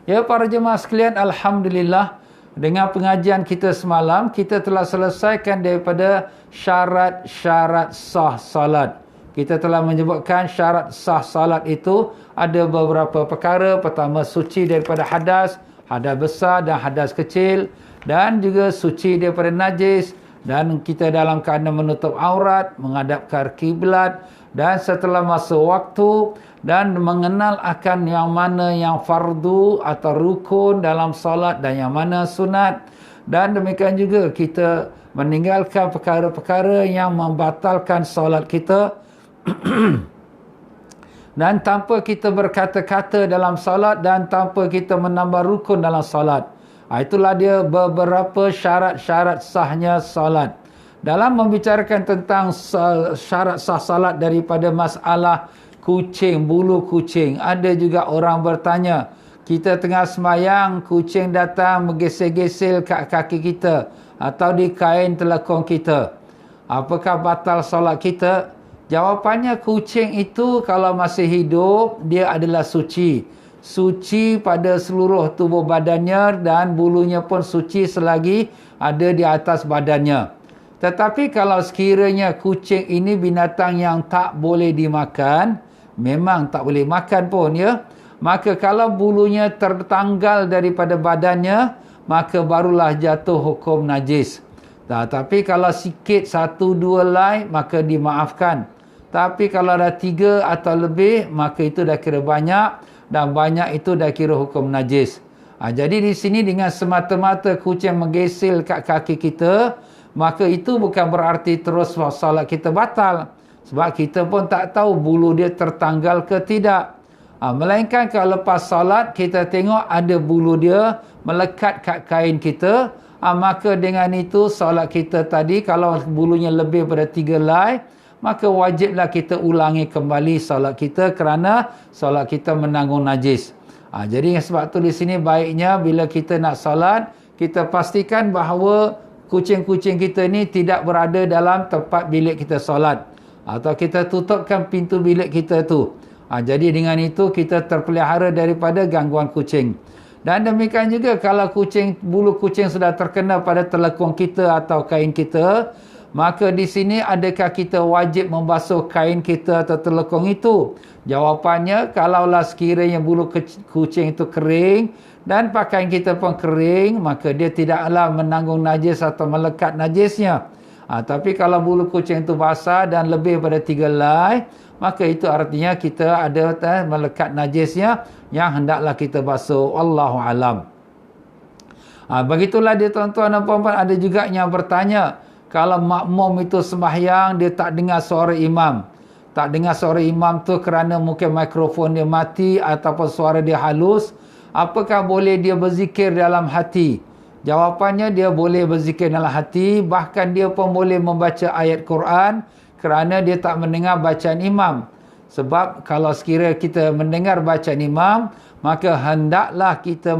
Ya para jemaah sekalian, alhamdulillah dengan pengajian kita semalam kita telah selesaikan daripada syarat-syarat sah salat. Kita telah menyebutkan syarat sah salat itu ada beberapa perkara. Pertama, suci daripada hadas besar dan hadas kecil, dan juga suci daripada najis, dan kita dalam keadaan menutup aurat, menghadapkan kiblat, dan setelah masa waktu, dan mengenal akan yang mana yang fardu atau rukun dalam solat dan yang mana sunat. Dan demikian juga kita meninggalkan perkara-perkara yang membatalkan solat kita dan tanpa kita berkata-kata dalam solat dan tanpa kita menambah rukun dalam solat. Itulah dia beberapa syarat-syarat sahnya solat. Dalam membicarakan tentang syarat sah salat daripada masalah kucing, bulu kucing, ada juga orang bertanya, kita tengah semayang, kucing datang menggesel-gesel kat kaki kita atau di kain telekong kita, apakah batal solat kita? Jawapannya, kucing itu kalau masih hidup, dia adalah suci. Suci pada seluruh tubuh badannya, dan bulunya pun suci selagi ada di atas badannya. Tetapi kalau sekiranya kucing ini binatang yang tak boleh dimakan, memang tak boleh makan pun ya, maka kalau bulunya tertanggal daripada badannya, maka barulah jatuh hukum najis. Tapi kalau sikit, 1-2 helai, maka dimaafkan. Tapi kalau ada 3 atau lebih, maka itu dah kira banyak, dan banyak itu dah kira hukum najis. Jadi di sini dengan semata-mata kucing menggesel kat kaki kita, maka itu bukan berarti terus solat kita batal. Sebab kita pun tak tahu bulu dia tertanggal ke tidak. Melainkan kalau lepas solat kita tengok ada bulu dia melekat kat kain kita, maka dengan itu solat kita tadi, kalau bulunya lebih pada 3 helai, maka wajiblah kita ulangi kembali solat kita kerana solat kita menanggung najis. Jadi sebab tu di sini baiknya bila kita nak solat, kita pastikan bahawa kucing-kucing kita ni tidak berada dalam tempat bilik kita solat, atau kita tutupkan pintu bilik kita tu. Jadi dengan itu kita terpelihara daripada gangguan kucing. Dan demikian juga kalau bulu kucing sudah terkena pada telekung kita atau kain kita, maka di sini adakah kita wajib membasuh kain kita atau telekung itu? Jawapannya, kalaulah sekiranya bulu kucing itu kering dan pakaian kita pun kering, maka dia tidaklah menanggung najis atau melekat najisnya. Tapi kalau bulu kucing itu basah dan lebih pada 3 helai, maka itu artinya kita ada melekat najisnya yang hendaklah kita basuh. Wallahu alam. Begitulah dia tuan-tuan dan puan-puan. Ada juga yang bertanya, kalau makmum itu sembahyang, dia tak dengar suara imam. Tak dengar suara imam tu kerana mungkin mikrofon dia mati ataupun suara dia halus, apakah boleh dia berzikir dalam hati? Jawapannya, dia boleh berzikir dalam hati, bahkan dia pun boleh membaca ayat Quran kerana dia tak mendengar bacaan imam. Sebab kalau sekiranya kita mendengar bacaan imam, maka hendaklah kita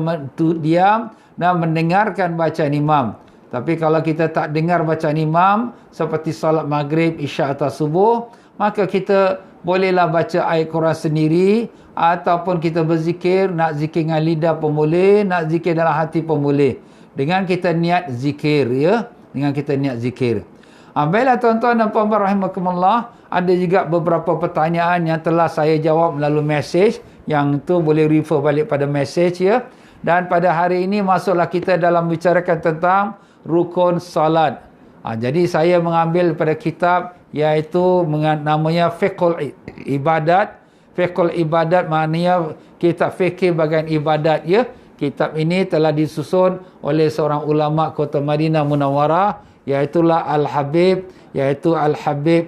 diam dan mendengarkan bacaan imam. Tapi kalau kita tak dengar bacaan imam, seperti solat maghrib, isyak atau subuh, maka kita bolehlah baca ayat Quran sendiri, ataupun kita berzikir, nak zikir dengan lidah pun boleh, nak zikir dalam hati pun boleh. Dengan kita niat zikir, ya. Dengan kita niat zikir. Baiklah tuan-tuan dan puan-puan rahimakumullah, ada juga beberapa pertanyaan yang telah saya jawab melalui mesej, yang itu boleh refer balik pada mesej, ya. Dan pada hari ini masuklah kita dalam bicarakan tentang rukun salat. Jadi saya mengambil pada kitab iaitu namanya Fiqhul Ibadat. Fiqhul Ibadat maknanya kitab fikih bahagian ibadat, ya. Kitab ini telah disusun oleh seorang ulama kota Madinah Munawwarah, iaitulah Al-Habib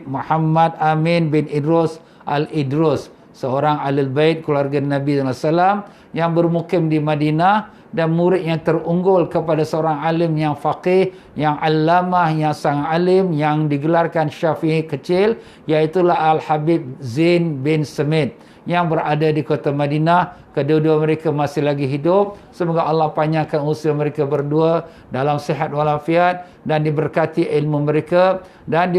Muhammad Amin bin Idrus Al-Idrus, seorang Ahlul Bait keluarga Nabi SAW yang bermukim di Madinah dan murid yang terunggul kepada seorang alim yang faqih, yang allamah, yang sangat alim, yang digelarkan Syafi'i kecil, iaitulah Al-Habib Zain bin Smith. yang berada di kota Madinah. Kedua-dua mereka masih lagi hidup. Semoga Allah panjangkan usia mereka berdua dalam sihat walafiat dan diberkati ilmu mereka dan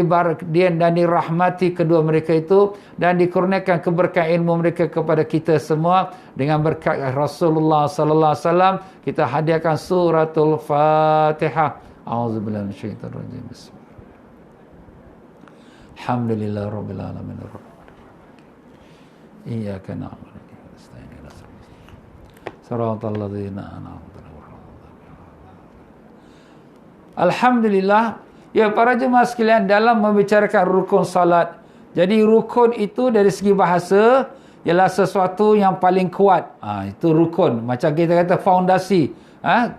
dirahmati kedua mereka itu dan dikurniakan keberkahan ilmu mereka kepada kita semua dengan berkat Rasulullah sallallahu alaihi wasallam. Kita hadiahkan suratul Fatihah. A'udzubillahi minasyaitonir rajim. Bismillah. Alhamdulillah rabbil alamin. Iyyaka na'budu wa iyyaka nasta'in. Shiratal ladzina an'amta 'alaihim. Alhamdulillah, ya para jemaah sekalian, dalam membicarakan rukun salat. Jadi rukun itu dari segi bahasa ialah sesuatu yang paling kuat. Itu rukun. Macam kita kata fondasi.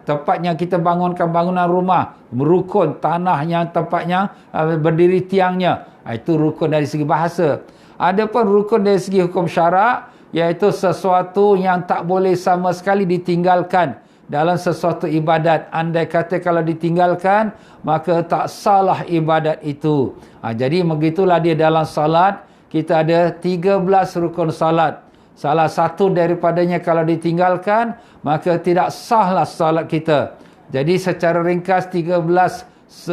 Tempatnya kita bangunkan bangunan rumah, rukun, tanah yang tempatnya berdiri tiangnya. Itu rukun dari segi bahasa. Adapun rukun dari segi hukum syarak, iaitu sesuatu yang tak boleh sama sekali ditinggalkan dalam sesuatu ibadat. Andai kata kalau ditinggalkan, maka tak salah ibadat itu. Jadi begitulah dia dalam salat. Kita ada 13 rukun salat. Salah satu daripadanya kalau ditinggalkan, maka tidak sahlah salat kita. Jadi secara ringkas 13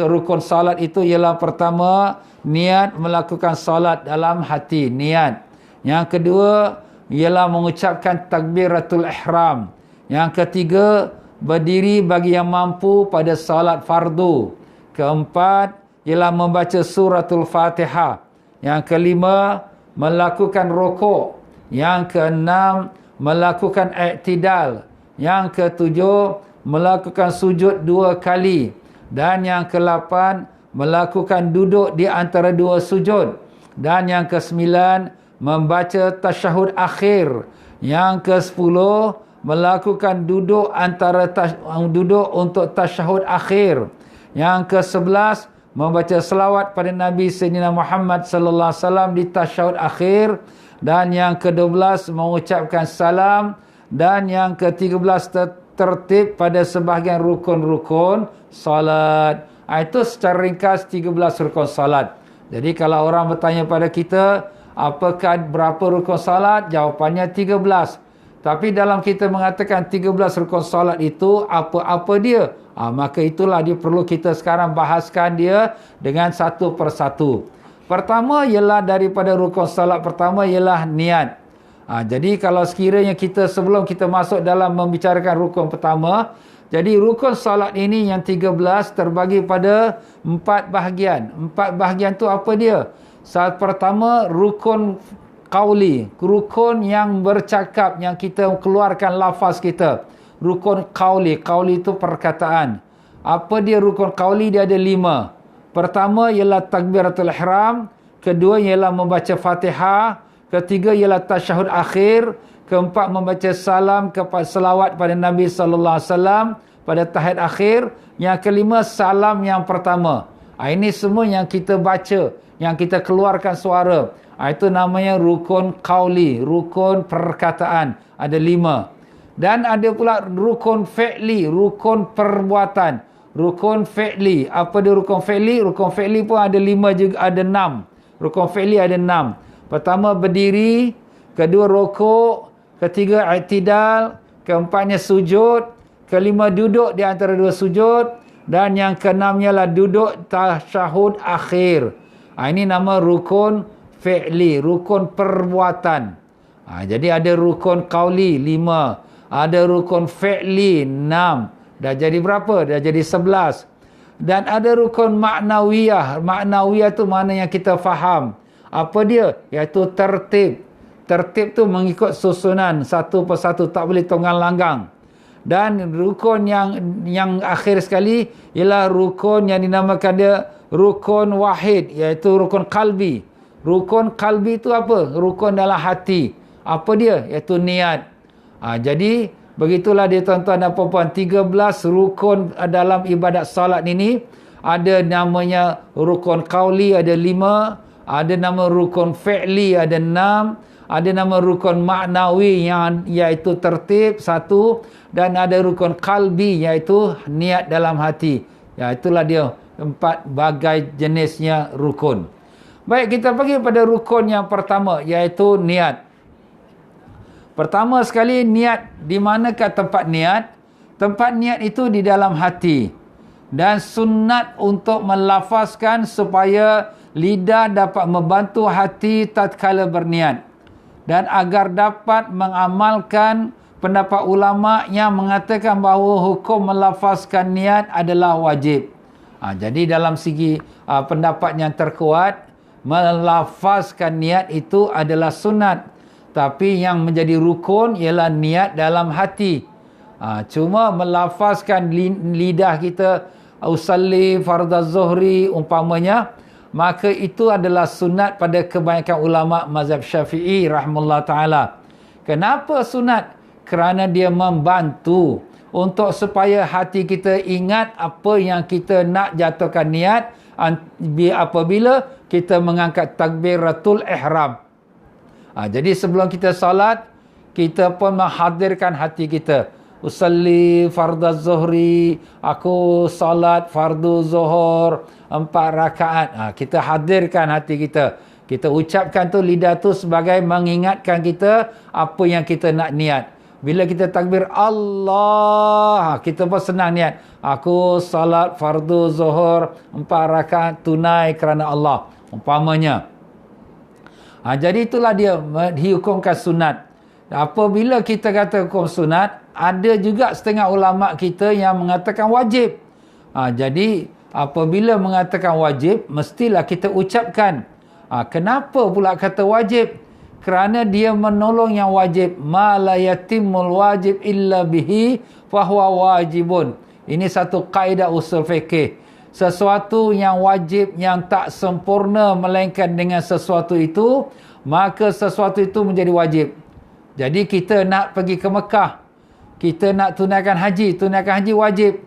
rukun salat itu ialah pertama, niat melakukan salat dalam hati, niat. Yang kedua ialah mengucapkan takbiratul ihram. Yang ketiga, berdiri bagi yang mampu pada salat fardu. Keempat ialah membaca suratul Fatihah. Yang kelima, melakukan rukuk. Yang keenam, melakukan i'tidal. Yang ketujuh, melakukan sujud 2 kali. Dan yang ke-8, melakukan duduk di antara 2 sujud. Dan yang ke-9, membaca tasyahud akhir. Yang ke-10, melakukan duduk duduk untuk tasyahud akhir. Yang ke-11, membaca selawat pada Nabi Sayyidina Muhammad sallallahu alaihi wasallam di tasyahud akhir. Dan yang ke-12, mengucapkan salam. Dan yang ke-13, tertib pada sebahagian rukun-rukun salat. Itu secara ringkas 13 rukun salat. Jadi kalau orang bertanya pada kita, apakah berapa rukun salat? Jawapannya 13. Tapi dalam kita mengatakan 13 rukun salat itu, apa-apa dia? Maka itulah dia perlu kita sekarang bahaskan dia dengan satu persatu. Pertama ialah daripada rukun salat pertama ialah niat. Jadi kalau sekiranya kita sebelum kita masuk dalam membicarakan rukun pertama, jadi rukun salat ini yang 13 terbagi pada 4 bahagian. 4 bahagian tu apa dia? Saat pertama, rukun qauli, rukun yang bercakap, yang kita keluarkan lafaz kita. Rukun qauli, qauli itu perkataan. Apa dia rukun qauli? Dia ada 5. Pertama ialah takbiratul ihram, kedua ialah membaca Fatihah, ketiga ialah tasyahud akhir, keempat membaca salam kepada selawat pada Nabi sallallahu alaihi wasallam pada tahiyat akhir, yang kelima salam yang pertama. Ini semua yang kita baca, yang kita keluarkan suara. Itu namanya rukun qauli, rukun perkataan. Ada 5. Dan ada pula rukun fi'li, rukun perbuatan. Rukun fi'li. Apa dia rukun fi'li? Rukun fi'li pun ada 5 juga, ada 6. Rukun fi'li ada 6. Pertama berdiri, kedua rukuk, ketiga i'tidal, keempatnya sujud, kelima duduk di antara 2 sujud, dan yang keenamnya lah duduk tasyahud akhir. Ini nama rukun fi'li, rukun perbuatan. Jadi ada rukun qauli 5, ada rukun fi'li 6. Dah jadi berapa? Dah jadi 11. Dan ada rukun ma'nawiyah. Ma'nawiyah tu mana yang kita faham. Apa dia? Iaitu tertib. Tertib tu mengikut susunan satu persatu, tak boleh tunggang langgang. Dan rukun yang akhir sekali ialah rukun yang dinamakan dia rukun wahid, iaitu rukun qalbi. Rukun qalbi itu apa? Rukun dalam hati. Apa dia? Iaitu niat. Jadi begitulah dia tuan-tuan dan puan-puan, 13 rukun dalam ibadat salat ini. Ada namanya rukun qauli ada 5, ada nama rukun fi'li ada 6, ada nama rukun ma'nawi yang iaitu tertib 1, dan ada rukun qalbi iaitu niat dalam hati. Itulah dia 4 bagai jenisnya rukun. Baik, kita pergi pada rukun yang pertama iaitu niat. Pertama sekali, niat. Di manakah tempat niat? Tempat niat itu di dalam hati. Dan sunat untuk melafazkan supaya lidah dapat membantu hati tatkala berniat. Dan agar dapat mengamalkan pendapat ulama yang mengatakan bahawa hukum melafazkan niat adalah wajib. Jadi dalam segi pendapat yang terkuat, melafazkan niat itu adalah sunat. Tapi yang menjadi rukun ialah niat dalam hati. Cuma melafazkan lidah kita, usalli fardaz zuhri umpamanya, maka itu adalah sunat pada kebanyakan ulama mazhab Syafi'i rahimahullah ta'ala. Kenapa sunat? Kerana dia membantu untuk supaya hati kita ingat apa yang kita nak jatuhkan niat apabila kita mengangkat takbiratul ihram. Jadi sebelum kita salat, kita pun menghadirkan hati kita. Usalli fardaz zuhri, aku salat fardu zuhur 4 rakaat. Kita hadirkan hati kita. Kita ucapkan tu, lidah tu sebagai mengingatkan kita apa yang kita nak niat. Bila kita takbir Allah, kita pun senang niat. Aku salat fardu zuhur 4 rakaat tunai kerana Allah. Umpamanya. Jadi itulah dia dihukumkan sunat. Apabila kita kata hukum sunat, ada juga setengah ulama kita yang mengatakan wajib. Jadi apabila mengatakan wajib, mestilah kita ucapkan. Kenapa pula kata wajib? Kerana dia menolong yang wajib. Ma la yatimul wajib illa bihi fahuwa wajibun. Ini satu kaedah usul fikih. Sesuatu yang wajib yang tak sempurna melainkan dengan sesuatu itu, maka sesuatu itu menjadi wajib. Jadi kita nak pergi ke Mekah, kita nak tunaikan haji wajib.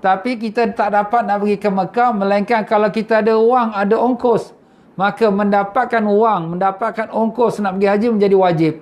Tapi kita tak dapat nak pergi ke Mekah melainkan kalau kita ada wang, ada ongkos. Maka mendapatkan wang, mendapatkan ongkos nak pergi haji menjadi wajib.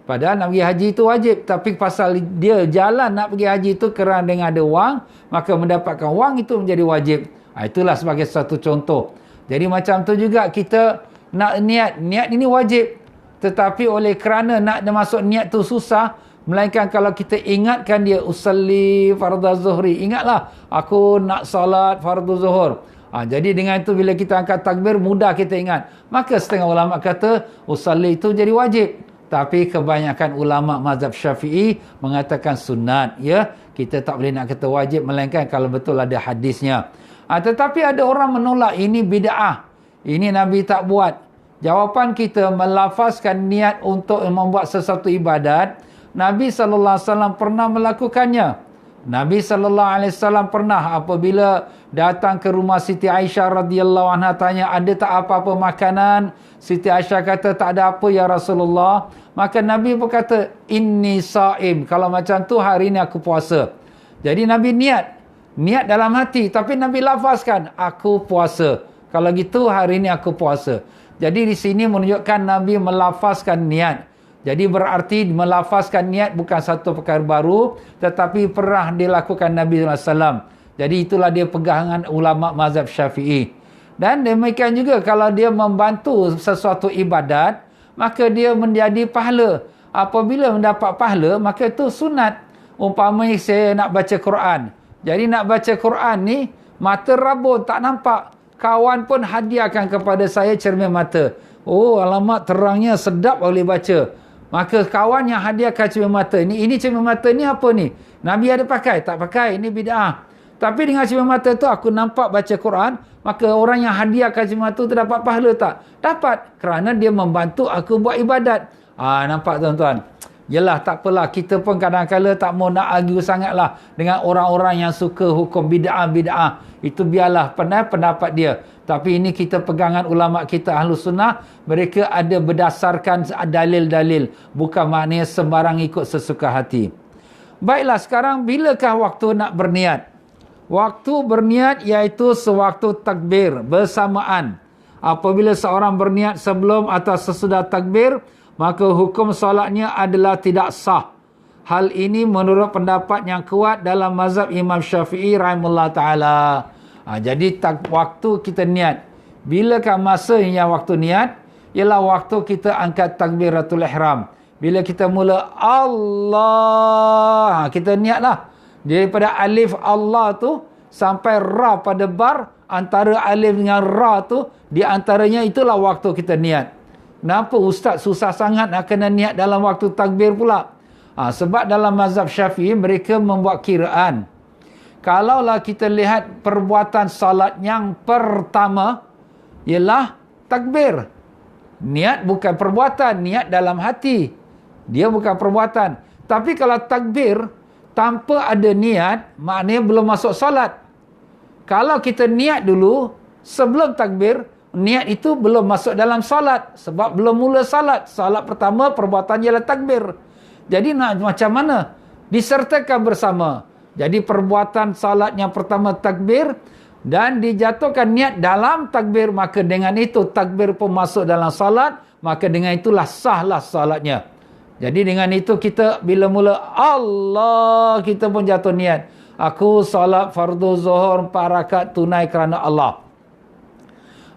Padahal nak pergi haji itu wajib. Tapi pasal dia jalan nak pergi haji itu kerana dengan ada wang, maka mendapatkan wang itu menjadi wajib. Itulah sebagai satu contoh. Jadi macam tu juga kita nak niat. Niat ini wajib. Tetapi oleh kerana nak masuk niat tu susah, melainkan kalau kita ingatkan dia, usalli fardaz zuhri, ingatlah aku nak salat fardu zuhur. Jadi dengan itu bila kita angkat takbir, mudah kita ingat. Maka setengah ulama kata usalli itu jadi wajib. Tapi kebanyakan ulama mazhab Syafi'i mengatakan sunat. Ya, kita tak boleh nak kata wajib melainkan kalau betul ada hadisnya. Tetapi ada orang menolak ini bid'ah. Ini Nabi tak buat. Jawapan kita, melafazkan niat untuk membuat sesuatu ibadat, Nabi SAW pernah melakukannya. Nabi SAW pernah apabila datang ke rumah Siti Aisyah radhiyallahu anha, tanya, ada tak apa-apa makanan? Siti Aisyah kata, tak ada apa ya Rasulullah. Maka Nabi berkata, inni saim. Kalau macam tu, hari ini aku puasa. Jadi Nabi niat dalam hati, tapi Nabi lafazkan, aku puasa. Kalau gitu, hari ini aku puasa. Jadi di sini menunjukkan Nabi melafazkan niat. Jadi berarti melafazkan niat bukan satu perkara baru, tetapi pernah dilakukan Nabi SAW. Jadi itulah dia pegangan ulama mazhab Syafi'i. Dan demikian juga kalau dia membantu sesuatu ibadat, maka dia menjadi pahala. Apabila mendapat pahala, maka itu sunat. Umpamanya saya nak baca Quran. Jadi nak baca Quran ni, mata rabun, tak nampak. Kawan pun hadiahkan kepada saya cermin mata. Oh, alamak, terangnya sedap boleh baca. Maka kawan yang hadiahkan cermin mata ni, ini cermin mata ni apa ni? Nabi ada pakai? Tak pakai, ini bid'ah. Tapi dengan cermin mata tu aku nampak baca Quran, maka orang yang hadiahkan cermin mata tu dapat pahala tak? Dapat, kerana dia membantu aku buat ibadat. Nampak tuan-tuan? Yelah, tak apalah, kita pun kadang-kadang tak mau nak argue sangatlah dengan orang-orang yang suka hukum bid'ah. Itu biarlah pendapat dia. Tapi ini kita pegangan ulama kita Ahlus Sunnah, mereka ada berdasarkan dalil-dalil, bukan maknanya sembarang ikut sesuka hati. Baiklah, sekarang bilakah waktu nak berniat? Waktu berniat iaitu sewaktu takbir bersamaan. Apabila seorang berniat sebelum atau sesudah takbir, maka hukum solatnya adalah tidak sah. Hal ini menurut pendapat yang kuat dalam mazhab Imam Syafi'i rahimahullah ta'ala. Jadi waktu kita niat. Bilakah masa yang waktu niat? Ialah waktu kita angkat takbiratul ihram. Bila kita mula Allah, kita niatlah. Daripada alif Allah tu sampai ra pada bar, antara alif dengan ra tu, di antaranya itulah waktu kita niat. Kenapa ustaz susah sangat nak kena niat dalam waktu takbir pula? Sebab dalam mazhab Syafi'i mereka membuat kiraan. Kalaulah kita lihat perbuatan salat yang pertama ialah takbir. Niat bukan perbuatan, niat dalam hati. Dia bukan perbuatan. Tapi kalau takbir tanpa ada niat, maknanya belum masuk salat. Kalau kita niat dulu sebelum takbir, niat itu belum masuk dalam salat sebab belum mula salat. Salat pertama perbuatan ialah takbir. Jadi nak macam mana? Disertakan bersama. Jadi perbuatan salat yang pertama takbir dan dijatuhkan niat dalam takbir, maka dengan itu takbir pun masuk dalam salat, maka dengan itulah sahlah salatnya. Jadi dengan itu kita bila mula Allah, kita pun jatuh niat. Aku salat fardu zuhur 4 rakaat tunai kerana Allah.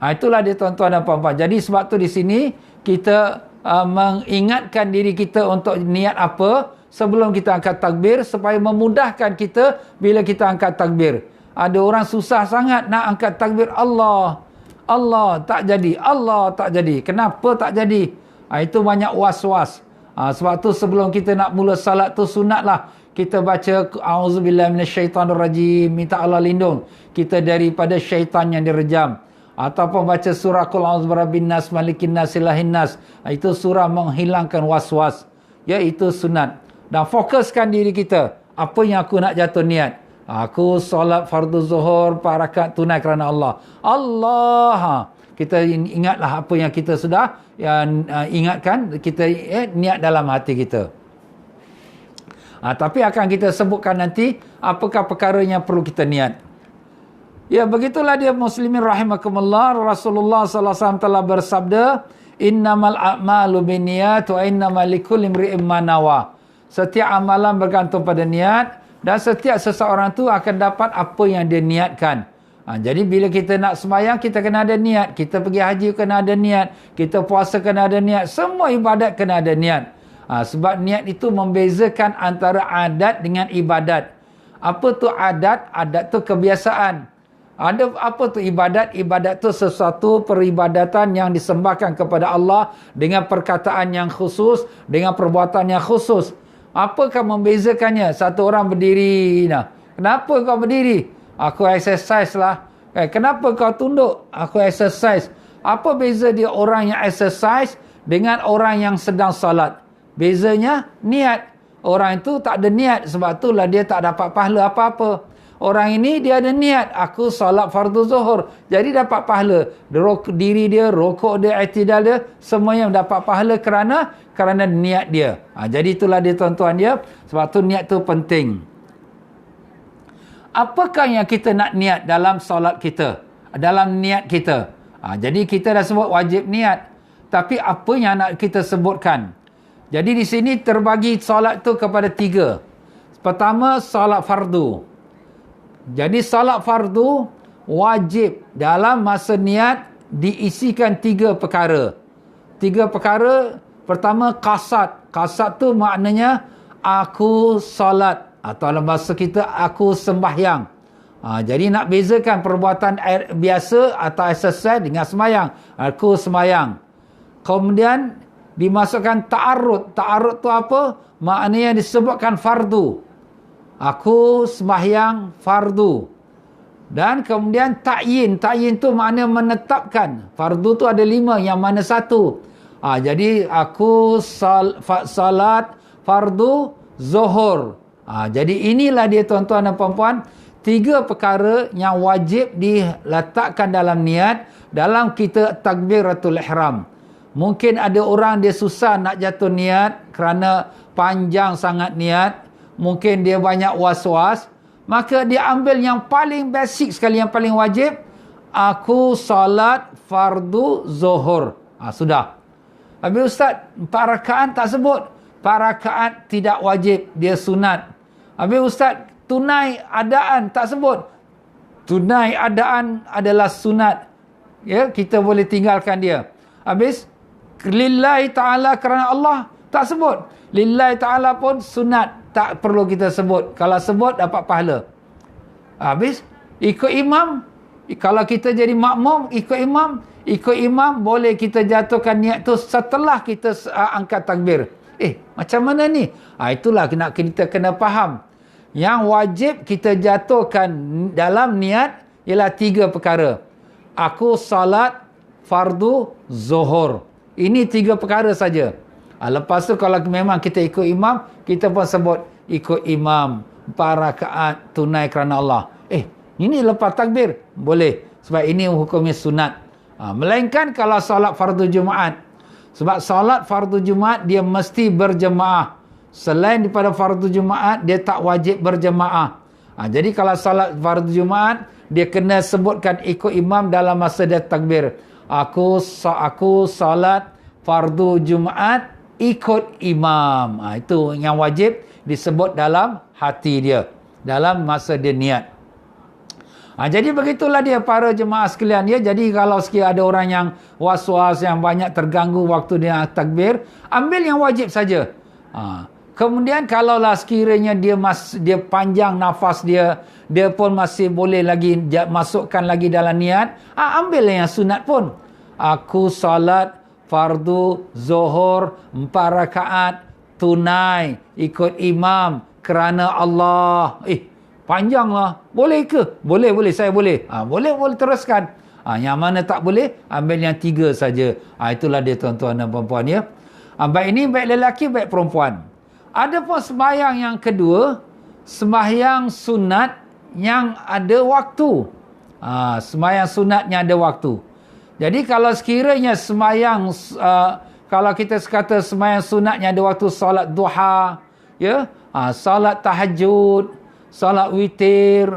Itulah dia tuan-tuan dan puan-puan. Jadi sebab tu di sini kita mengingatkan diri kita untuk niat apa sebelum kita angkat takbir supaya memudahkan kita bila kita angkat takbir. Ada orang susah sangat nak angkat takbir Allah. Allah tak jadi. Allah tak jadi. Kenapa tak jadi? Itu banyak was-was. Sebab tu sebelum kita nak mula salat tu sunatlah kita baca auzubillahi minasyaitanirrajim, minta Allah lindung kita daripada syaitan yang direjam. Ataupun baca surah Qul a'udzu birabbin nas malikin nas ilahin nas. Itu surah menghilangkan was-was. Ya, itu sunat. Dan fokuskan diri kita. Apa yang aku nak jatuh niat? Aku solat fardu zuhur 4 rakaat tunai kerana Allah. Allah. Kita ingatlah apa yang kita sudah ingatkan. Kita niat dalam hati kita. Tapi akan kita sebutkan nanti apakah perkara yang perlu kita niat. Ya, begitulah dia muslimin rahimakumullah. Rasulullah sallallahu alaihi wasallam telah bersabda, innamal a'malu binniyat wa innamal likulli imri'in ma nawa. Setiap amalan bergantung pada niat dan setiap seseorang tu akan dapat apa yang dia niatkan. Jadi bila kita nak sembahyang, kita kena ada niat. Kita pergi haji kena ada niat. Kita puasa kena ada niat. Semua ibadat kena ada niat. Sebab niat itu membezakan antara adat dengan ibadat. Apa tu adat? Adat tu kebiasaan. Ada apa tu ibadat? Ibadat tu sesuatu peribadatan yang disembahkan kepada Allah dengan perkataan yang khusus, dengan perbuatan yang khusus. Apakah membezakannya? Satu orang berdiri. Kenapa kau berdiri? Aku exercise lah. Kenapa kau tunduk? Aku exercise. Apa beza dia orang yang exercise dengan orang yang sedang salat? Bezanya niat. Orang itu tak ada niat. Sebab itulah dia tak dapat pahala apa-apa. Orang ini dia ada niat. Aku salat fardu zuhur. Jadi dapat pahala. Diri dia, rokok dia, i'tidal dia, semuanya dapat pahala kerana niat dia. Jadi itulah dia tuan-tuan dia. Sebab tu niat tu penting. Apakah yang kita nak niat dalam solat kita? Dalam niat kita. Jadi kita dah sebut wajib niat. Tapi apa yang nak kita sebutkan? Jadi di sini terbagi solat tu kepada 3. Pertama, solat fardu. Jadi salat fardu wajib dalam masa niat diisikan 3 perkara. 3 perkara. Pertama, qasad. Qasad tu maknanya aku salat. Atau dalam bahasa kita, aku sembahyang. Jadi nak bezakan perbuatan biasa atau exercise dengan sembahyang. Aku sembahyang. Kemudian dimasukkan ta'arud. Ta'arud tu apa? Maknanya disebutkan fardu. Aku sembahyang fardu. Dan kemudian ta'yin. Ta'yin tu makna menetapkan. Fardu tu ada 5, yang mana satu. Jadi aku salat fardu zuhur. Jadi inilah dia tuan-tuan dan puan-puan, 3 perkara yang wajib diletakkan dalam niat dalam kita takbiratul ihram. Mungkin ada orang dia susah nak jatuh niat kerana panjang sangat niat. Mungkin dia banyak was-was. Maka dia ambil yang paling basic sekali, yang paling wajib. Aku salat fardu zuhur. Sudah. Habis Ustaz, 4 rakaat tak sebut. 4 rakaat tidak wajib, dia sunat. Habis Ustaz, tunai adaan tak sebut. Tunai adaan adalah sunat. Ya, kita boleh tinggalkan dia. Habis, lillahi ta'ala kerana Allah Tak sebut. Lillahi ta'ala pun sunat. Tak perlu kita sebut. Kalau sebut, dapat pahala. Habis, ikut imam. Kalau kita jadi makmum, ikut imam. Ikut imam, boleh kita jatuhkan niat tu setelah kita angkat takbir. Macam mana ni? Itulah kita kena faham. Yang wajib kita jatuhkan dalam niat ialah 3 perkara. Aku salat fardu zuhur. Ini 3 perkara saja. Lepas tu kalau memang kita ikut imam, kita pun sebut ikut imam 4 rakaat tunai kerana Allah. Ini lepas takbir. Boleh. Sebab ini hukumnya sunat. Melainkan kalau solat fardu Jumaat. Sebab solat fardu Jumaat dia mesti berjemaah. Selain daripada fardu Jumaat, dia tak wajib berjemaah. Jadi kalau solat fardu Jumaat, dia kena sebutkan ikut imam dalam masa dia takbir. Aku solat fardu Jumaat ikut imam. Itu yang wajib disebut dalam hati dia. Dalam masa dia niat. Jadi begitulah dia para jemaah sekalian ya. Jadi kalau sekiranya ada orang yang was-was, yang banyak terganggu waktu dia takbir, ambil yang wajib saja. Kemudian kalaulah sekiranya dia panjang nafas dia pun masih boleh lagi masukkan lagi dalam niat, ambil yang sunat pun. Aku salat fardu zuhur 4 rakaat tunai ikut imam kerana Allah. Panjanglah. Boleh ke? Boleh, saya boleh. Boleh teruskan. Yang mana tak boleh, ambil yang 3 saja. Itulah dia tuan-tuan dan puan-puan ya. Baik ini, baik lelaki, baik perempuan. Ada pun sembahyang yang kedua, sembahyang sunat yang ada waktu. Sembahyang sunatnya ada waktu. Jadi kalau sekiranya sembahyang, kalau kita kata sembahyang sunatnya ada waktu, solat duha, ya, solat tahajud, solat witir,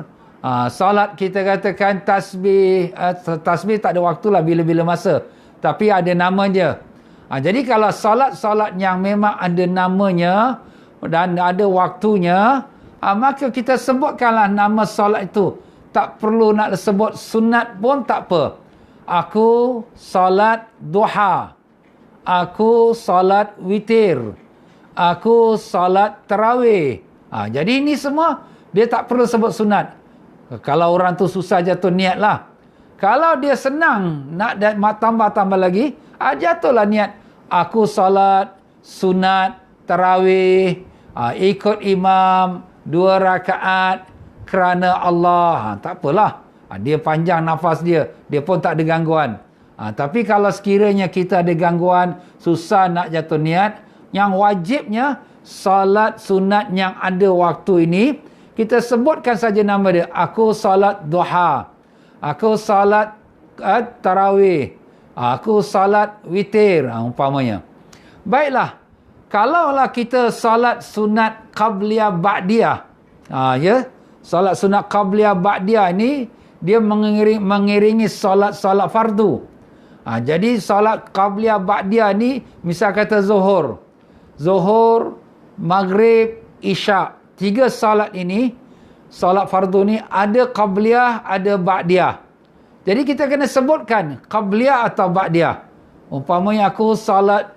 solat kita katakan tasbih. Tasbih tak ada waktu lah, bila-bila masa. Tapi ada namanya. Jadi kalau solat-solat yang memang ada namanya dan ada waktunya, maka kita sebutkanlah nama solat itu. Tak perlu nak sebut sunat pun tak apa. Aku solat duha. Aku solat witir. Aku solat tarawih. Jadi ini semua dia tak perlu sebut sunat. Kalau orang tu susah jatuh niat lah. Kalau dia senang nak tambah-tambah lagi, jatuhlah niat. Aku solat sunat tarawih, ikut imam 2 rakaat kerana Allah. Tak apalah. Dia panjang nafas dia pun tak ada gangguan. Tapi kalau sekiranya kita ada gangguan, susah nak jatuh niat, yang wajibnya solat sunat yang ada waktu ini, kita sebutkan saja nama dia. Aku salat duha. Aku salat tarawih. Aku salat witir. Umpamanya. Baiklah. Kalaulah kita salat sunat qabliyah ba'diyah. Ya. Salat sunat qabliyah ba'diyah ini, dia mengiringi salat fardu. Jadi salat qabliyah ba'diyah ni, misal kata zuhur. Zuhur, maghrib, isyak. 3 salat ini, salat fardu ni ada qabliyah, ada ba'diyah. Jadi kita kena sebutkan qabliyah atau ba'diyah. Umpamanya aku salat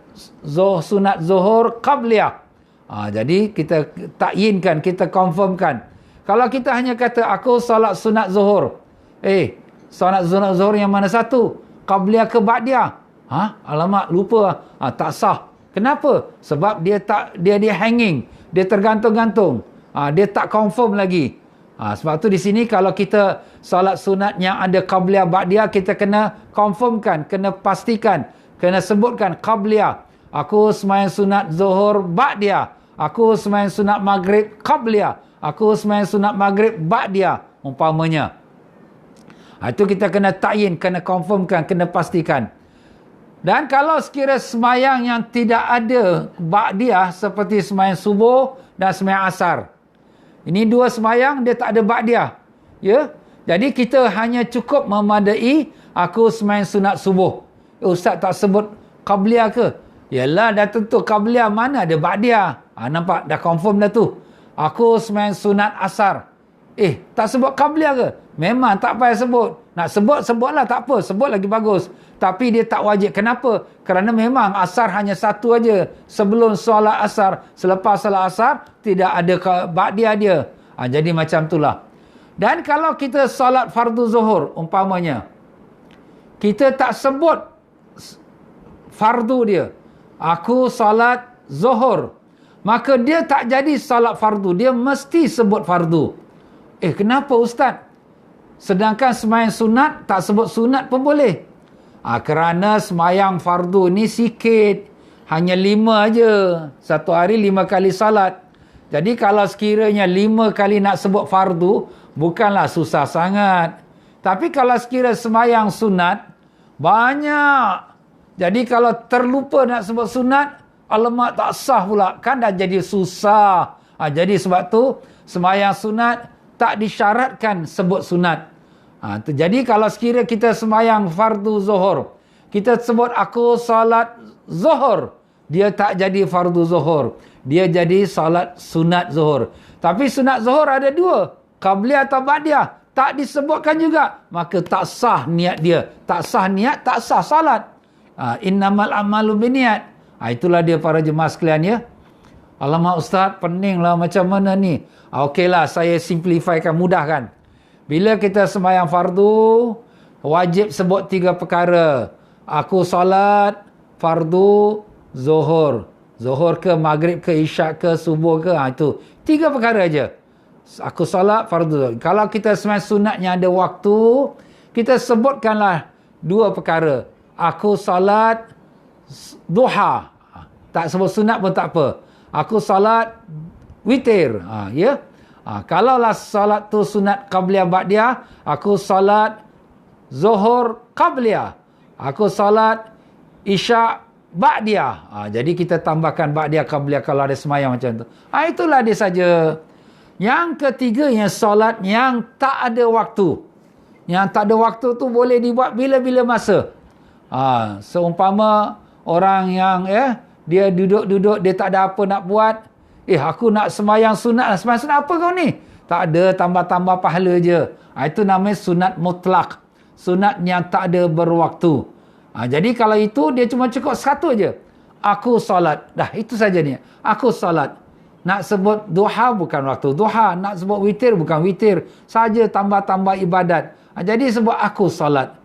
sunat zuhur qabliyah. Jadi kita takyinkan, kita confirmkan. Kalau kita hanya kata aku salat sunat zuhur. Salat sunat zuhur yang mana satu? Qabliyah ke ba'diyah? Alamak, lupa. Tak sah. Kenapa? Sebab dia hanging. Dia tergantung-gantung. Dia tak confirm lagi. Sebab tu di sini kalau kita salat sunat yang ada qabliyah ba'diyah, kita kena confirmkan, kena pastikan, kena sebutkan qabliyah. Aku sembahyang sunat zuhur ba'diyah. Aku sembahyang sunat maghrib qabliyah. Aku sembahyang sunat maghrib ba'diyah. Umpamanya. Itu kita kena ta'yin, kena confirmkan, kena pastikan. Dan kalau sekiranya sembahyang yang tidak ada ba'diyah, seperti sembahyang subuh dan sembahyang asar. Ini 2 sembahyang, dia tak ada ba'diyah. Ya? Jadi kita hanya cukup memadai aku sembahyang sunat subuh. Ustaz tak sebut qabliyah ke? Yalah, dah tentu qabliyah, mana ada ba'diyah. Nampak? Dah confirm dah tu. Aku sembahyang sunat asar. Tak sebut qabliyah ke? Memang tak payah sebut. Nak sebut, sebutlah, tak apa. Sebut lagi bagus. Tapi dia tak wajib. Kenapa? Kerana memang asar hanya satu aja. Sebelum solat asar, selepas solat asar, tidak ada ba'diyah dia. Jadi macam itulah. Dan kalau kita solat fardu zuhur, umpamanya, kita tak sebut fardu dia. Aku solat zuhur. Maka dia tak jadi solat fardu. Dia mesti sebut fardu. Kenapa Ustaz? Sedangkan semayang sunat, tak sebut sunat pun boleh. Kerana semayang fardu ni sikit. Hanya 5 aja. Satu hari 5 kali salat. Jadi kalau sekiranya 5 kali nak sebut fardu, bukanlah susah sangat. Tapi kalau sekiranya semayang sunat, banyak. Jadi kalau terlupa nak sebut sunat, alamak tak sah pula. Kan dah jadi susah. Jadi sebab tu, semayang sunat, tak disyaratkan sebut sunat. Jadi kalau sekiranya kita semayang fardu zuhur, kita sebut aku salat zuhur, dia tak jadi fardu zuhur. Dia jadi salat sunat zuhur. Tapi sunat zuhur ada 2. Qabliyah atau ba'diyah. Tak disebutkan juga. Maka tak sah niat dia. Tak sah niat, tak sah salat. Innamal amalu biniat. Itulah dia para jemaah sekalian ya. Alamak Ustaz, peninglah macam mana ni? Okeylah, saya simplifykan, mudahkan. Bila kita sembahyang fardu, wajib sebut 3 perkara. Aku solat fardu zuhur. Zuhur ke, maghrib ke, isyak ke, subuh ke. Itu 3 perkara aja. Aku solat fardu zuhur. Kalau kita sembahyang sunatnya ada waktu, kita sebutkanlah 2 perkara. Aku solat duha. Tak sebut sunat pun tak apa. Aku salat witir. Ya. Kalaulah salat tu sunat qabliyah ba'diyah, aku salat zuhur qabliyah. Aku salat isyak ba'diyah. Jadi kita tambahkan ba'diyah qabliyah kalau ada semayang macam tu. Itulah dia saja. Yang ketiganya salat yang tak ada waktu. Yang tak ada waktu tu boleh dibuat bila-bila masa. Seumpama orang yang dia duduk-duduk, dia tak ada apa nak buat. Aku nak semayang sunat. Semayang sunat apa kau ni? Tak ada, tambah-tambah pahala je. Itu namanya sunat mutlak. Sunat yang tak ada berwaktu. Jadi kalau itu, dia cuma cukup satu je. Aku salat. Dah, itu saja ni. Aku salat. Nak sebut duha bukan waktu duha. Nak sebut witir bukan witir. Saja tambah-tambah ibadat. Jadi sebut aku salat.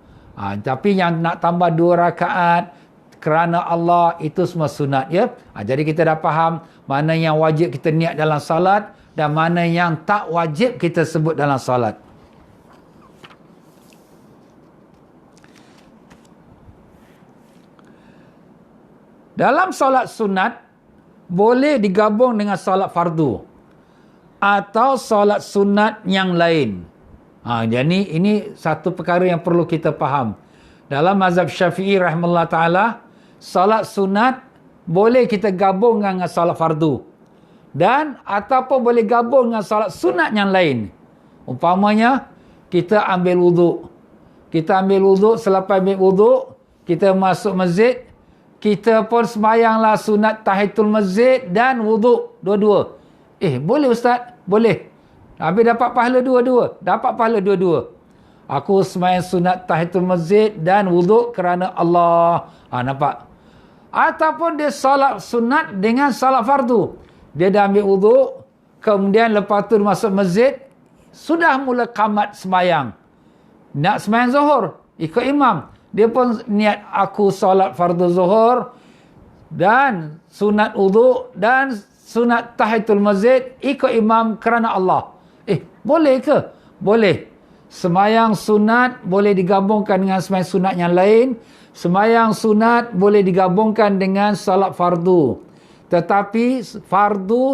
Tapi yang nak tambah 2 rakaat kerana Allah, itu semua sunat ya. Jadi kita dah faham mana yang wajib kita niat dalam salat dan mana yang tak wajib kita sebut dalam salat. Dalam salat sunat boleh digabung dengan salat fardu atau salat sunat yang lain. Jadi ini satu perkara yang perlu kita faham. Dalam mazhab Syafi'i rahimahullah ta'ala, salat sunat boleh kita gabung dengan salat fardu. Dan ataupun boleh gabung dengan salat sunat yang lain. Umpamanya, kita ambil wuduk. Kita ambil wuduk, selepas ambil wuduk, kita masuk masjid, kita pun sembayanglah sunat tahiyatul masjid dan wuduk dua-dua. Boleh Ustaz? Boleh. Habis dapat pahala dua-dua. Dapat pahala dua-dua. Aku sembahyang sunat tahiyatul masjid dan wuduk kerana Allah. Nampak? Ataupun dia salat sunat dengan salat fardu. Dia dah ambil wuduk, kemudian lepas tu masuk masjid, sudah mula qamat sembahyang. Nak sembahyang zuhur, ikut imam. Dia pun niat aku salat fardu zuhur dan sunat wuduk dan sunat tahiyatul masjid ikut imam kerana Allah. Boleh ke? Boleh. Semayang sunat boleh digabungkan dengan semayang sunat yang lain. Semayang sunat boleh digabungkan dengan salat fardu. Tetapi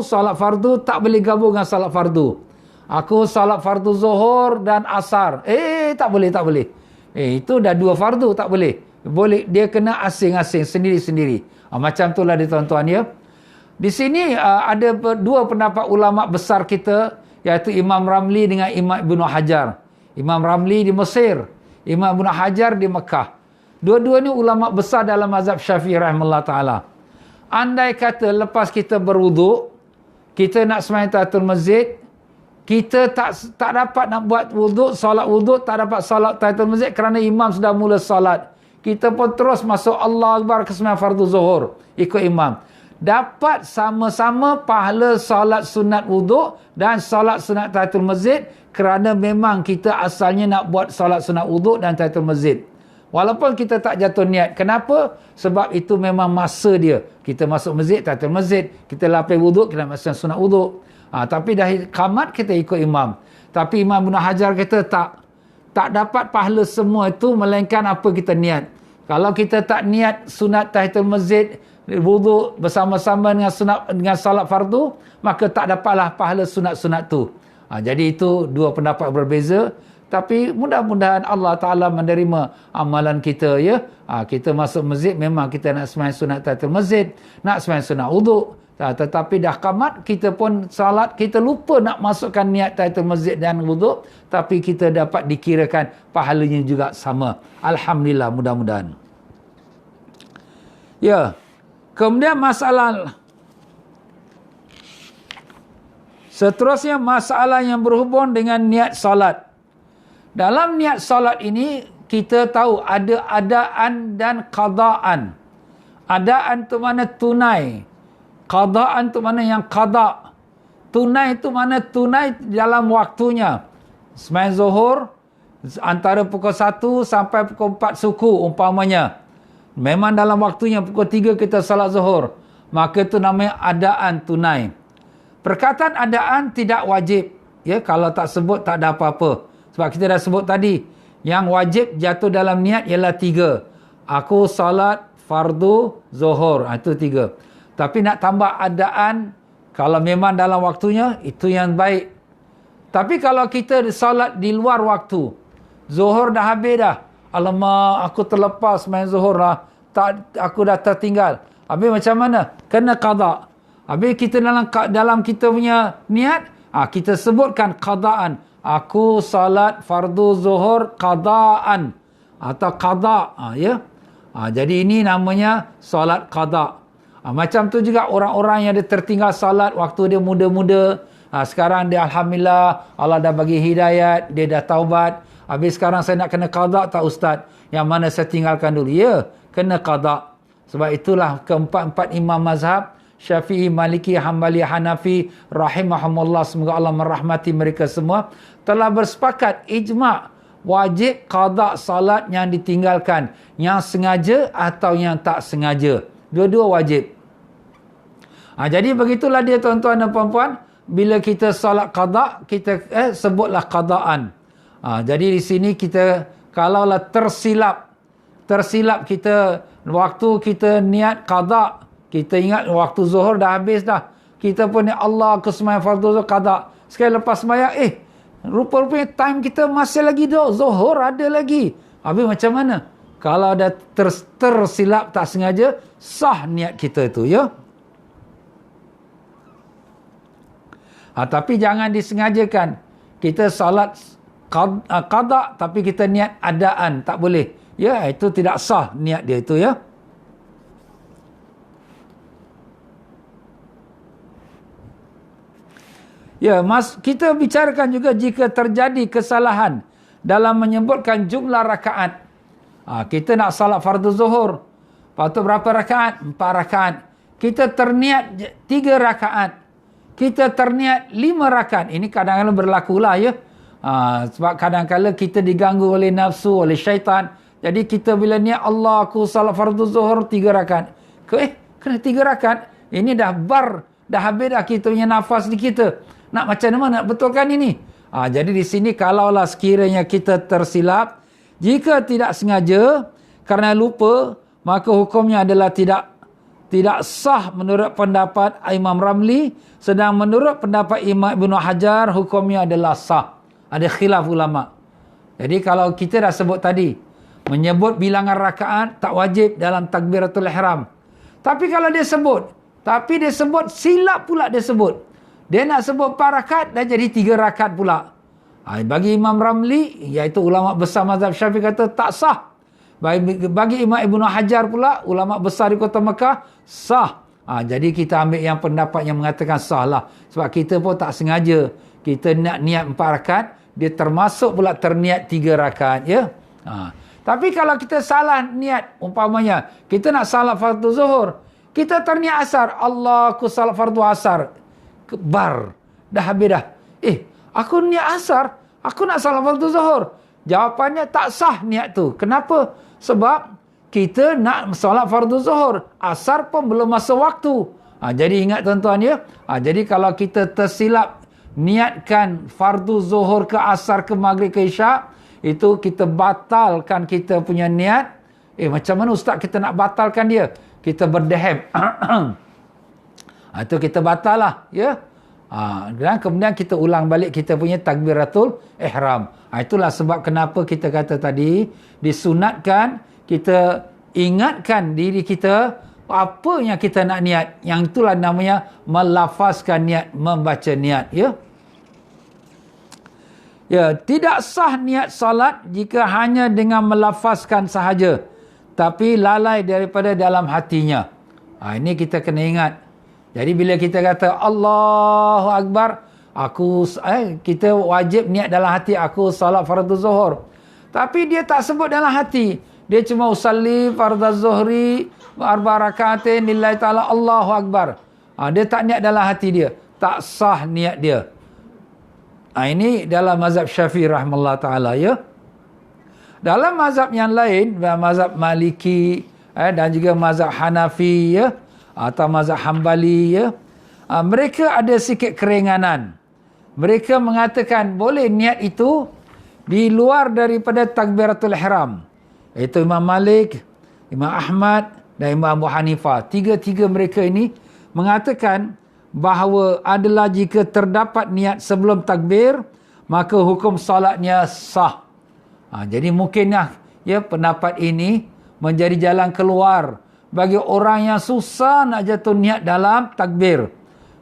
salat fardu tak boleh gabung dengan salat fardu. Aku salat fardu zuhur dan asar. Tak boleh, tak boleh. Itu dah 2 fardu, tak boleh. Boleh, dia kena asing-asing, sendiri-sendiri. Macam itulah dia tuan-tuan ya. Di sini ada 2 pendapat ulama besar kita, iaitu Imam Ramli dengan Imam Ibn Hajar. Imam Ramli di Mesir, Imam Ibn Hajar di Mekah. Dua-dua ni ulama besar dalam mazhab Syafi'i rahimahullah ta'ala. Andai kata lepas kita berwuduk, kita nak sembahyang tahiyatul masjid, Kita tak dapat nak buat wuduk, solat wuduk, tak dapat solat tahiyatul masjid kerana imam sudah mula solat. Kita pun terus masuk Allah Akbar ke sembahyang fardu zuhur, ikut imam. Dapat sama-sama pahala solat sunat wuduk dan solat sunat tahiyatul masjid kerana memang kita asalnya nak buat solat sunat wuduk dan tahiyatul masjid. Walaupun kita tak jatuh niat. Kenapa? Sebab itu memang masa dia. Kita masuk masjid, tahiyatul masjid. Kita lapis wuduk, kita masuk sunat wuduk. Tapi dah qamat kita ikut imam. Tapi Imam Ibn Hajar kata tak dapat pahala semua itu melainkan apa kita niat. Kalau kita tak niat sunat tahiyatul masjid, wuduk bersama-sama dengan salat fardu, maka tak dapatlah pahala sunat-sunat tu. Jadi itu dua pendapat berbeza. Tapi mudah-mudahan Allah Ta'ala menerima amalan kita, ya. Kita masuk masjid memang kita nak sembahyang sunat tahiyatul masjid, nak sembahyang sunat wuduk. Tetapi dah qamat, kita pun salat, kita lupa nak masukkan niat tahiyatul masjid dan wuduk, tapi kita dapat dikirakan pahalanya juga sama. Alhamdulillah, mudah-mudahan. Ya. Kemudian masalah seterusnya, masalah yang berhubung dengan niat salat. Dalam niat salat ini kita tahu ada adaan dan qadaan. Adaan tu mana tunai. Qadaan tu mana yang qada. Tunai tu mana tunai dalam waktunya. Sembahyang zuhur antara pukul 1 sampai pukul 4 suku umpamanya. Memang dalam waktunya pukul 3 kita salat zuhur. Maka itu namanya adaan tunai. Perkataan adaan tidak wajib. Ya, kalau tak sebut tak ada apa-apa. Sebab kita dah sebut tadi, yang wajib jatuh dalam niat ialah 3. Aku salat fardu zuhur. Itu 3. Tapi nak tambah adaan, kalau memang dalam waktunya, itu yang baik. Tapi kalau kita salat di luar waktu, zuhur dah habis dah. Alamak, aku terlepas main zuhur lah. Aku dah tertinggal. Habis macam mana? Kena qada. Habis kita dalam kita punya niat, kita sebutkan qadaan. Aku salat fardu zuhur qadaan. Atau qada. Ya? Jadi ini namanya salat qada. Macam tu juga orang-orang yang dia tertinggal salat waktu dia muda-muda. Sekarang dia Alhamdulillah, Allah dah bagi hidayat, dia dah taubat. Habis sekarang saya nak kena qada tak Ustaz? Yang mana saya tinggalkan dulu? Ya, kena qada. Sebab itulah keempat-empat imam mazhab, Syafi'i, Maliki, Hambali, Hanafi, rahimahumullah, semoga Allah merahmati mereka semua, telah bersepakat ijma' wajib qada salat yang ditinggalkan, yang sengaja atau yang tak sengaja. Dua-dua wajib. Jadi begitulah dia tuan-tuan dan puan-puan. Bila kita salat qada, kita sebutlah qadaan. Jadi di sini kita, kalaulah tersilap kita, waktu kita niat qada, kita ingat waktu zuhur dah habis dah. Kita pun ni Allah ke sembahyang fardu zuhur qada. Sekali lepas sembahyang, rupa-rupanya time kita masih lagi zuhur ada lagi. Habis macam mana? Kalau ada tersilap tak sengaja, sah niat kita itu, ya. Tapi jangan disengajakan. Kita salat qada tapi kita niat adaan, tak boleh. Ya, itu tidak sah niat dia itu, ya. Ya, kita bicarakan juga jika terjadi kesalahan dalam menyebutkan jumlah rakaat. Kita nak salat fardu zuhur. Patut berapa rakaat? 4 rakaat. Kita terniat 3 rakaat. Kita terniat 5 rakaat. Ini kadang-kadang berlakulah, ya. Sebab kadang-kadang kita diganggu oleh nafsu, oleh syaitan. Jadi kita bila niat Allah, aku salat fardu zuhur 3 rakaat. Kena 3 rakaat. Ini dah habis dah kita punya nafas di kita. Nak macam mana nak betulkan ini? Jadi di sini kalaulah sekiranya kita tersilap, jika tidak sengaja kerana lupa, maka hukumnya adalah tidak sah menurut pendapat Imam Ramli, sedang menurut pendapat Imam Ibn Hajar hukumnya adalah sah. Ada khilaf ulama. Jadi kalau kita dah sebut tadi, menyebut bilangan rakaat tak wajib dalam takbiratul ihram. Tapi kalau dia sebut, silap pula dia sebut. Dia nak sebut 4 rakaat, dah jadi 3 rakaat pula. Bagi Imam Ramli, iaitu ulama besar mazhab Syafi'i, kata tak sah. Bagi Imam Ibn Hajar pula, ulama besar di kota Mekah, sah. Jadi kita ambil yang pendapat yang mengatakan sah lah. Sebab kita pun tak sengaja. kita nak niat 4 rakaat, dia termasuk pula terniat 3 rakaat, ya. Tapi kalau kita salah niat, umpamanya kita nak salat fardu zuhur, kita terniat asar, Allah aku salat fardu asar, dah habis dah. Aku niat asar, aku nak salat fardu zuhur. Jawapannya tak sah niat tu. Kenapa? Sebab kita nak salat fardu zuhur, asar pun belum masuk waktu. Jadi ingat tuan-tuan, ya. Jadi kalau kita tersilap niatkan fardu zuhur ke asar ke maghrib ke isyak, itu kita batalkan kita punya niat. Macam mana ustaz kita nak batalkan dia? Kita berdeheb. Itu kita batal lah, ya. Dan kemudian kita ulang balik kita punya takbiratul ihram. Itulah sebab kenapa kita kata tadi disunatkan kita ingatkan diri kita apa yang kita nak niat. Yang itulah namanya melafazkan niat, membaca niat, ya. Ya, tidak sah niat salat jika hanya dengan melafazkan sahaja, tapi lalai daripada dalam hatinya. Ini kita kena ingat. Jadi bila kita kata Allahu Akbar, kita wajib niat dalam hati aku salat fardu zuhur. Tapi dia tak sebut dalam hati. Dia cuma usalli fardhu zuhri 4 rakaatin lillahi ta'ala Allahu Akbar. Dia tak niat dalam hati dia. Tak sah niat dia. Ini dalam mazhab Syafi'i rahimahullah ta'ala, ya. Dalam mazhab yang lain, mazhab Maliki dan juga mazhab Hanafi, ya, atau mazhab Hambali, ya, mereka ada sikit keringanan. Mereka mengatakan boleh niat itu di luar daripada takbiratul ihram. Itu Imam Malik, Imam Ahmad dan Imam Abu Hanifah. Tiga-tiga mereka ini mengatakan bahawa adalah jika terdapat niat sebelum takbir, maka hukum salatnya sah. Jadi mungkinlah, ya, pendapat ini menjadi jalan keluar bagi orang yang susah nak jatuh niat dalam takbir.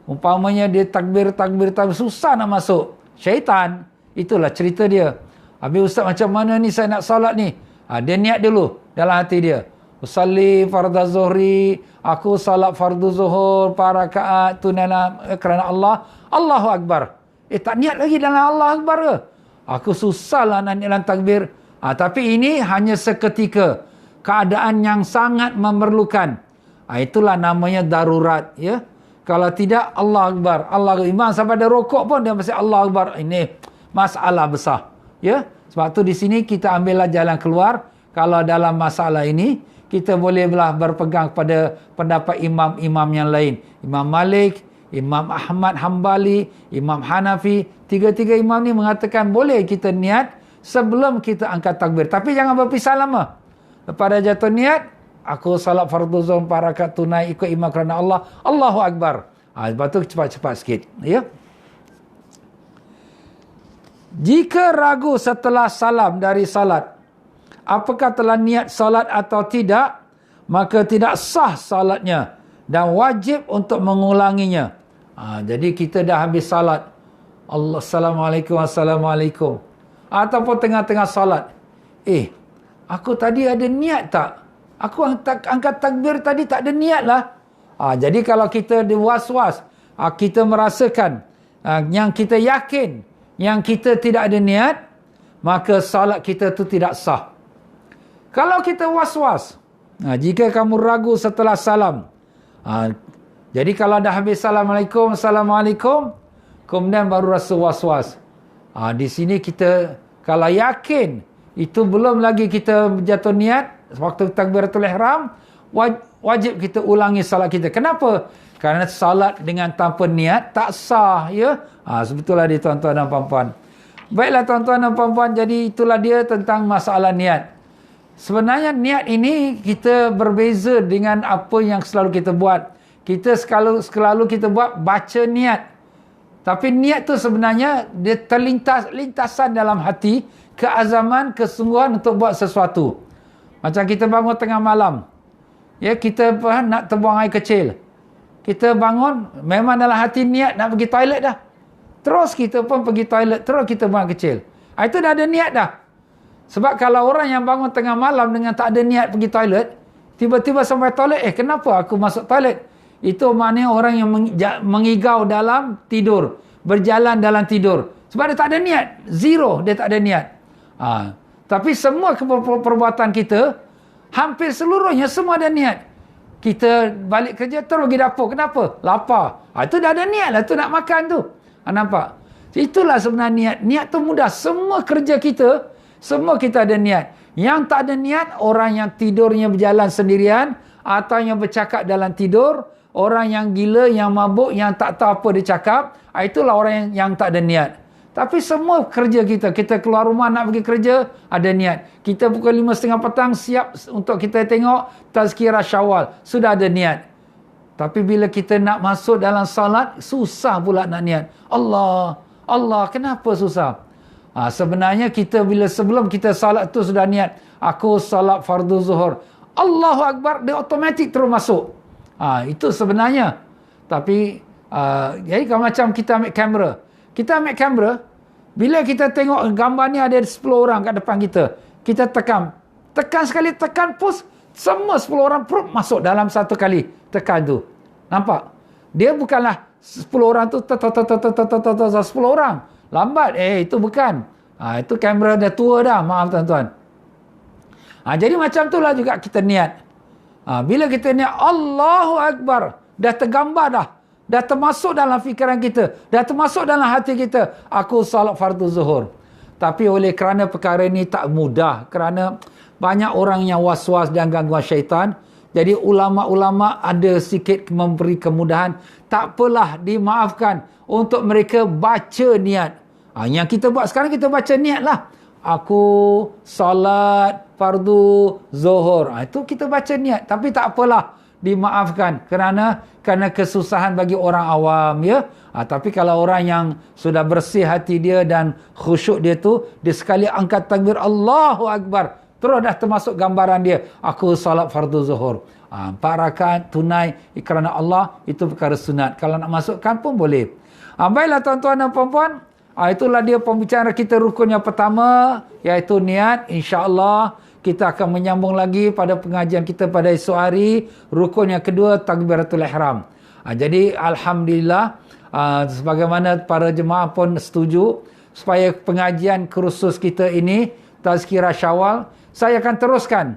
Umpamanya dia takbir susah nak masuk. Syaitan, itulah cerita dia. Habis ustaz macam mana ni saya nak salat ni? Dia niat dulu dalam hati dia. Usalli fardhu zuhri, aku salat fardu zuhur 4 rakaat tunana kerana Allah. Allahu Akbar. Tak niat lagi dalam Allah Akbar ke? Aku susahlah nak niat dalam takbir. Tapi ini hanya seketika. Keadaan yang sangat memerlukan. Itulah namanya darurat, ya. Kalau tidak, Allah Akbar. Allah Imam sampai ada rokok pun dia masih Allah Akbar. Ini masalah besar, ya. Sebab tu di sini kita ambillah jalan keluar. Kalau dalam masalah ini kita bolehlah berpegang pada pendapat imam-imam yang lain. Imam Malik, Imam Ahmad Hambali, Imam Hanafi. Tiga-tiga imam ni mengatakan boleh kita niat sebelum kita angkat takbir. Tapi jangan berpisah lama. Lepas dah jatuh niat, aku salat fardu zuhur 4 rakaat tunai ikut imam kerana Allah. Allahu Akbar. Lepas tu cepat-cepat sikit, ya. Jika ragu setelah salam dari salat, apakah telah niat salat atau tidak, maka tidak sah salatnya dan wajib untuk mengulanginya. Jadi kita dah habis salat, Assalamualaikum. Ataupun tengah-tengah salat, aku tadi ada niat tak? Aku angkat takbir tadi tak ada niat lah. Jadi kalau kita was-was, kita merasakan yang kita yakin, yang kita tidak ada niat, maka salat kita tu tidak sah. Kalau kita was-was, jika kamu ragu setelah salam, jadi kalau dah habis Assalamualaikum, kemudian baru rasa was-was. Di sini kita kalau yakin itu belum lagi kita jatuh niat waktu takbiratul ihram, wajib kita ulangi salat kita. Kenapa? Kerana salat dengan tanpa niat tak sah, ya. Sebetulnya dia tuan-tuan dan puan-puan. Baiklah tuan-tuan dan puan-puan, jadi itulah dia tentang masalah niat. Sebenarnya niat ini kita berbeza dengan apa yang selalu kita buat. Kita selalu kita buat baca niat. Tapi niat tu sebenarnya dia lintasan dalam hati, keazaman, kesungguhan untuk buat sesuatu. Macam kita bangun tengah malam. Ya, kita nak terbuang air kecil. Kita bangun, memang dalam hati niat nak pergi toilet dah. Terus kita pun pergi toilet, terus kita buang air kecil. Itu dah ada niat dah. Sebab kalau orang yang bangun tengah malam dengan tak ada niat pergi toilet, tiba-tiba sampai toilet, kenapa aku masuk toilet? Itu maknanya orang yang mengigau dalam tidur. berjalan dalam tidur. Sebab dia tak ada niat. Zero, dia tak ada niat. Tapi semua perbuatan kita, hampir seluruhnya semua ada niat. Kita balik kerja, terus pergi dapur. Kenapa? Lapar. Itu dah ada niat lah tu nak makan tu. Nampak? Itulah sebenarnya niat. Niat tu mudah. Semua kerja kita, semua kita ada niat. Yang tak ada niat, orang yang tidurnya berjalan sendirian, atau yang bercakap dalam tidur, orang yang gila, yang mabuk, yang tak tahu apa dia cakap, itulah orang yang tak ada niat. Tapi semua kerja kita, kita keluar rumah nak pergi kerja, ada niat. Kita pukul 5.30 petang, siap untuk kita tengok tazkirah Syawal, sudah ada niat. Tapi bila kita nak masuk dalam salat, susah pula nak niat. Allah, kenapa susah? Sebenarnya kita bila sebelum kita salat tu sudah niat, aku salat fardu zuhur, Allahu Akbar, dia automatik terus masuk. Itu sebenarnya. Tapi jadi kalau macam kita ambil kamera, bila kita tengok gambar ni ada 10 orang kat depan kita, kita tekan sekali, tekan push, semua 10 orang masuk dalam satu kali tekan tu. Nampak? Dia bukanlah 10 orang tu 10 orang lambat. Itu bukan. Itu kamera dah tua dah, maaf tuan-tuan. Jadi macam itulah juga kita niat. Bila kita niat Allahu Akbar, dah tergambar dah termasuk dalam fikiran kita, dah termasuk dalam hati kita, aku salat fardu zuhur. Tapi oleh kerana perkara ini tak mudah, kerana banyak orang yang was-was dan gangguan syaitan, jadi ulama-ulama ada sikit memberi kemudahan. Tak apalah, dimaafkan untuk mereka baca niat. Yang kita buat sekarang, kita baca niat lah. Aku salat fardu zuhur. Itu kita baca niat. Tapi tak apalah, dimaafkan kerana kesusahan bagi orang awam, ya. Tapi kalau orang yang sudah bersih hati dia dan khusyuk dia tu, dia sekali angkat takbir Allahu Akbar, terus dah termasuk gambaran dia, aku salat fardu zuhur. 4 rakaat tunai kerana Allah, itu perkara sunat. Kalau nak masukkan pun boleh. Baiklah tuan-tuan dan puan-puan, itulah dia pembicaraan kita rukun yang pertama, iaitu niat. InsyaAllah kita akan menyambung lagi pada pengajian kita pada esok hari. Rukun yang kedua, takbiratul ihram. Jadi Alhamdulillah, sebagaimana para jemaah pun setuju, supaya pengajian kursus kita ini, tazkirah Syawal, saya akan teruskan.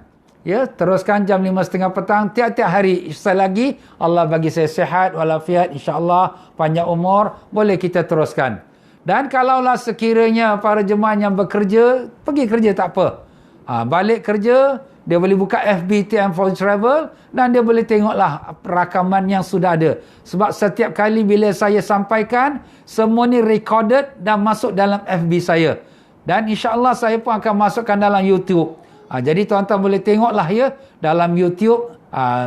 Ya, teruskan jam 5.30 petang tiap-tiap hari. Selagi Allah bagi saya sihat walafiat, insya-Allah panjang umur, boleh kita teruskan. Dan kalaulah sekiranya para jemaah yang bekerja, pergi kerja tak apa. Balik kerja, dia boleh buka FB TM for Travel dan dia boleh tengoklah rakaman yang sudah ada. Sebab setiap kali bila saya sampaikan, semua ni recorded dan masuk dalam FB saya. Dan insya-Allah saya pun akan masukkan dalam YouTube. Jadi tuan-tuan boleh tengoklah ya dalam YouTube.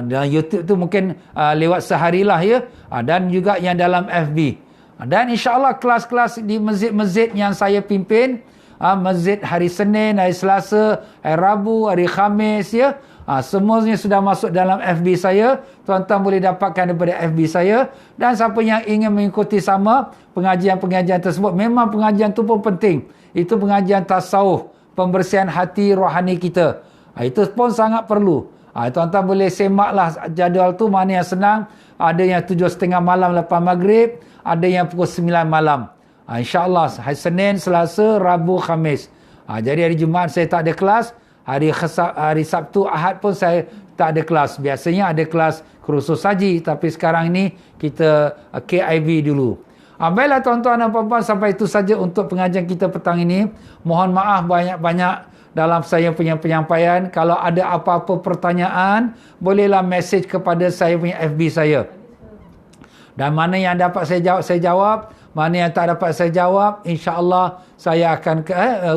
Dalam YouTube tu mungkin lewat seharilah ya. Dan juga yang dalam FB. Dan insya-Allah kelas-kelas di masjid-masjid yang saya pimpin, masjid hari Senin, hari Selasa, hari Rabu, hari Khamis ya. Semuanya sudah masuk dalam FB saya. Tuan-tuan boleh dapatkan daripada FB saya. Dan siapa yang ingin mengikuti sama pengajian-pengajian tersebut, memang pengajian tu pun penting. Itu pengajian tasawuf, pembersihan hati rohani kita. Itu pun sangat perlu. Tuan-tuan boleh semaklah jadual tu, mana yang senang. Ada yang 7.30 malam lepas maghrib, ada yang pukul 9 malam. InsyaAllah hari Senin, Selasa, Rabu, Khamis. Jadi hari Jumaat saya tak ada kelas. Hari Sabtu, Ahad pun saya tak ada kelas. Biasanya ada kelas kursus haji. Tapi sekarang ini kita KIV dulu. Baiklah tuan-tuan dan puan-puan, sampai itu saja untuk pengajian kita petang ini. Mohon maaf banyak-banyak dalam saya punya penyampaian. Kalau ada apa-apa pertanyaan, bolehlah mesej kepada saya punya FB saya. Dan mana yang dapat saya jawab. Mana yang tak dapat saya jawab, insya-Allah saya akan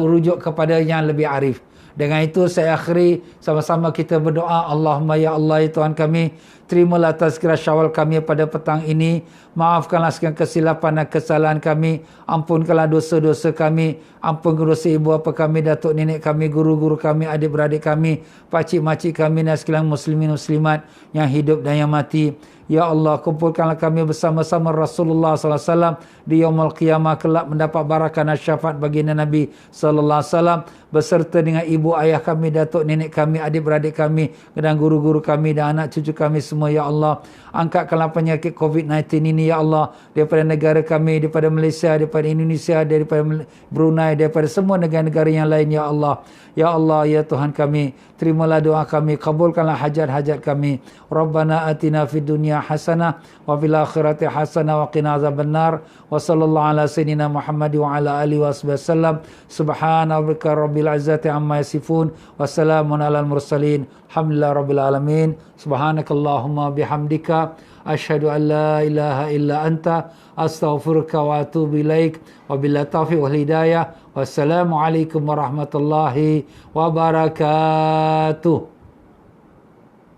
rujuk kepada yang lebih arif. Dengan itu saya akhiri, sama-sama kita berdoa. Allahumma ya Allah, ya Tuhan kami, terimalah tazkirah Syawal kami pada petang ini. Maafkanlah segala kesilapan dan kesalahan kami. Ampunkanlah dosa-dosa kami. Ampunkan dosa ibu bapa kami, datuk nenek kami, guru-guru kami, adik-beradik kami, pakcik-makcik kami dan sekalian muslimin muslimat yang hidup dan yang mati. Ya Allah, kumpulkanlah kami bersama-sama Rasulullah sallallahu alaihi wasallam di yaumul qiyamah kelak mendapat barakah dan syafaat baginda Nabi sallallahu alaihi wasallam beserta dengan ibu ayah kami, datuk nenek kami, adik-beradik kami dan guru-guru kami dan anak cucu kami semua ya Allah. Angkatkanlah penyakit COVID-19 ini ya Allah daripada negara kami, daripada Malaysia, daripada Indonesia, daripada Brunei, daripada semua negara-negara yang lain ya Allah. Ya Allah, ya Tuhan kami, terimalah doa kami, kabulkanlah hajat-hajat kami. Rabbana atina fid dunya hasanah wa fil akhirati hasanah wa qina azabannar. Wa sallallahu ala sayyidina Muhammad wa ala alihi wasallam. Subhana rabbika rabbil izzati amma yasifun wa salamun alal mursalin. Alhamdulillah rabbil alamin. Subhanakallahumma bihamdika asyhadu an la ilaha illa anta astaghfiruka wa atubu ilaik. Wabillahi taufiq wal hidayah. Wassalamualaikum warahmatullahi wabarakatuh.